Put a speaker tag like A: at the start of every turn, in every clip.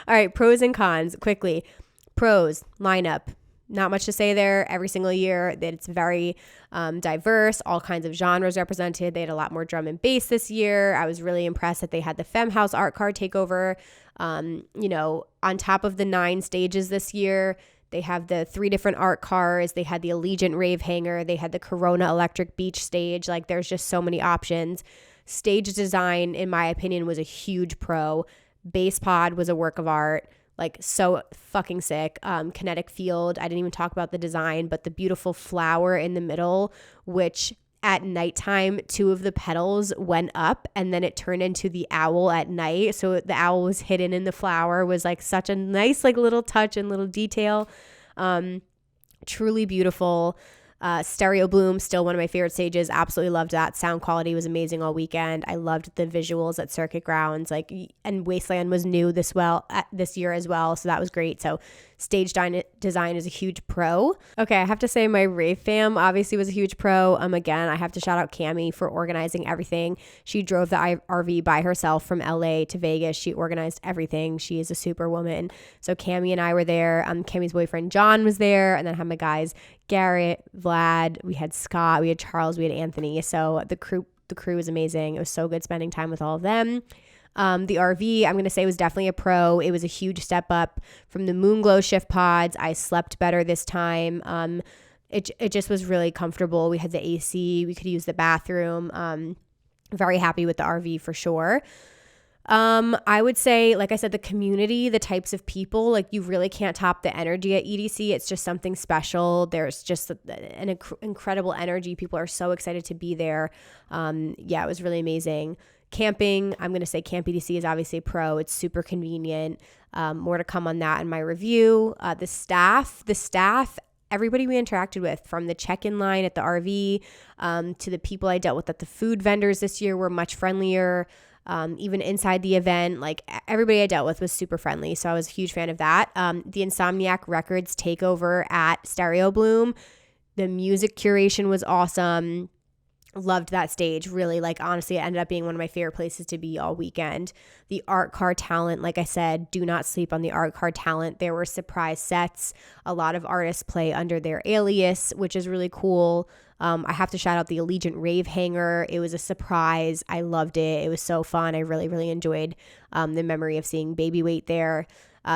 A: All right, pros and cons, quickly. Pros, lineup. Not much to say there. Every single year that it's very diverse, all kinds of genres represented. They had a lot more drum and bass this year. I was really impressed that they had the Femme House art card takeover. On top of the 9 stages this year, they have the 3 different art cars. They had the Allegiant Rave hanger. They had the Corona Electric Beach stage. Like, there's just so many options. Stage design, in my opinion, was a huge pro. Bass pod was a work of art. Like, so fucking sick. Kinetic field, I didn't even talk about the design, but the beautiful flower in the middle, which at nighttime, 2 of the petals went up and then it turned into the owl at night. So the owl was hidden in the flower, was like such a nice like little touch and little detail. Truly beautiful. Stereo Bloom, still one of my favorite stages. Absolutely loved that. Sound quality was amazing all weekend. I loved the visuals at Circuit Grounds, and Wasteland was new this year as well, so that was great. So stage design is a huge pro. Okay, I have to say my Rave fam obviously was a huge pro. Again, I have to shout out Cami for organizing everything. She drove the RV by herself from LA to Vegas. She organized everything. She is a super woman. So Cami and I were there. Cami's boyfriend John was there, and then I had my guys Garrett, Vlad, we had Scott, we had Charles, we had Anthony. So the crew was amazing. It was so good spending time with all of them. The RV, I'm going to say, was definitely a pro. It was a huge step up from the Moonglow shift pods. I slept better this time. It just was really comfortable. We had the AC. We could use the bathroom. Very happy with the RV for sure. I would say, like I said, the community, the types of people, like you really can't top the energy at EDC. It's just something special. There's just an incredible energy. People are so excited to be there. It was really amazing. Camping, I'm going to say Camp EDC is obviously a pro. It's super convenient. More to come on that in my review. The staff, everybody we interacted with, from the check-in line at the RV to the people I dealt with at the food vendors this year, were much friendlier. Even inside the event, like everybody I dealt with was super friendly. So I was a huge fan of that. The Insomniac Records takeover at Stereo Bloom, the music curation was awesome. Loved that stage. Really, like, honestly, it ended up being one of my favorite places to be all weekend. The art car talent, like I said, do not sleep on the art car talent. There were surprise sets. A lot of artists play under their alias, which is really cool. I have to shout out the Allegiant Rave hanger. It was a surprise. I loved it. It was so fun. I really, really enjoyed the memory of seeing Babyweight there.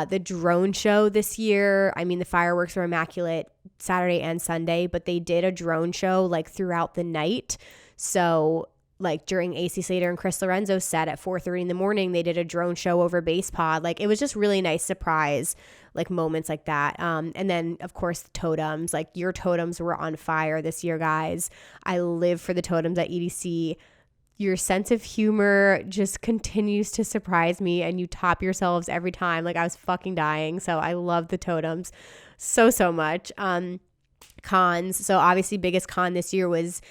A: The drone show this year, I mean, the fireworks were immaculate Saturday and Sunday, but they did a drone show like throughout the night. So like during AC Slater and Chris Lorenzo's set at 4:30 in the morning, they did a drone show over Bass Pod. Like, it was just really nice surprise, like moments like that. And then of course the totems, like your totems were on fire this year, guys. I live for the totems at EDC. Your sense of humor just continues to surprise me, and you top yourselves every time. Like, I was fucking dying. So I love the totems so much. Cons. So obviously biggest con this year was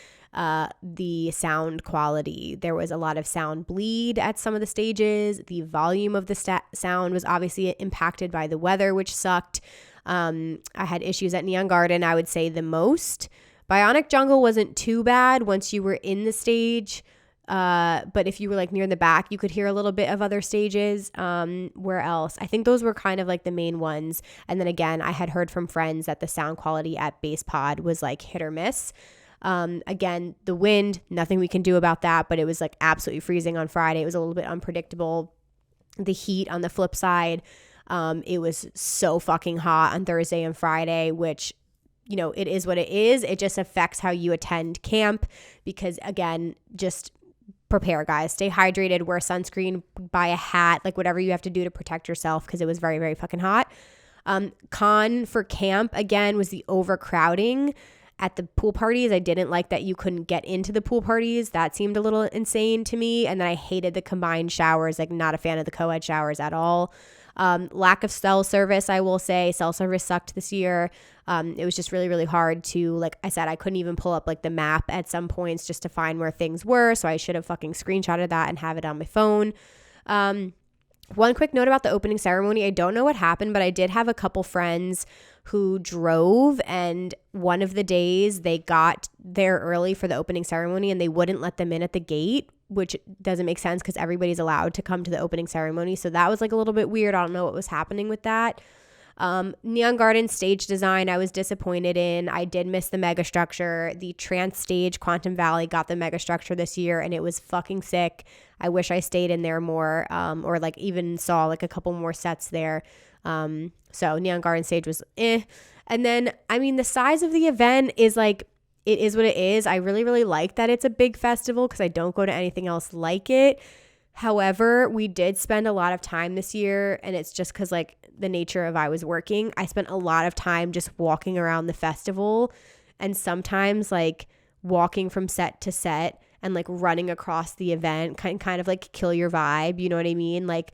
A: the sound quality. There was a lot of sound bleed at some of the stages. The volume of the sound was obviously impacted by the weather, which sucked. I had issues at Neon Garden, I would say the most. Bionic Jungle wasn't too bad once you were in the stage. But if you were like near the back, you could hear a little bit of other stages. Where else? I think those were kind of like the main ones. And then again, I had heard from friends that the sound quality at Bass Pod was like hit or miss. Again, the wind, nothing we can do about that, but it was like absolutely freezing on Friday. It was a little bit unpredictable. The heat on the flip side, it was so fucking hot on Thursday and Friday, which, you know, it is what it is. It just affects how you attend camp because, again, just prepare, guys. Stay hydrated, wear sunscreen, buy a hat, like whatever you have to do to protect yourself because it was very, very fucking hot. Con for camp, again, was the overcrowding at the pool parties. I didn't like that you couldn't get into the pool parties. That seemed a little insane to me. And then I hated the combined showers, like not a fan of the co-ed showers at all. Lack of cell service, I will say. Cell service sucked this year. It was just really, really hard to, like I said, I couldn't even pull up like the map at some points just to find where things were. So I should have fucking screenshotted that and have it on my phone. One quick note about the opening ceremony. I don't know what happened, but I did have a couple friends who drove, and one of the days they got there early for the opening ceremony and they wouldn't let them in at the gate which doesn't make sense because everybody's allowed to come to the opening ceremony. So that was like a little bit weird. I don't know what was happening with that. Neon Garden stage design, I was disappointed in. I did miss the mega structure. The trance stage, Quantum Valley, got the mega structure this year, and it was fucking sick. I wish I stayed in there more, or like even saw like a couple more sets there. So Neon Garden stage was eh. And then, I mean, the size of the event is like, it is what it is. I really, really like that it's a big festival because I don't go to anything else like it. However, we did spend a lot of time this year, and it's just because like the nature of I was working. I spent a lot of time just walking around the festival, and sometimes like walking from set to set and like running across the event can kind of like kill your vibe. You know what I mean? Like,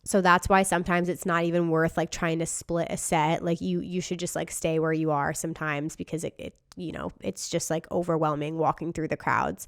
A: so that's why sometimes it's not even worth like trying to split a set. Like you should just like stay where you are sometimes because it you know, it's just like overwhelming walking through the crowds.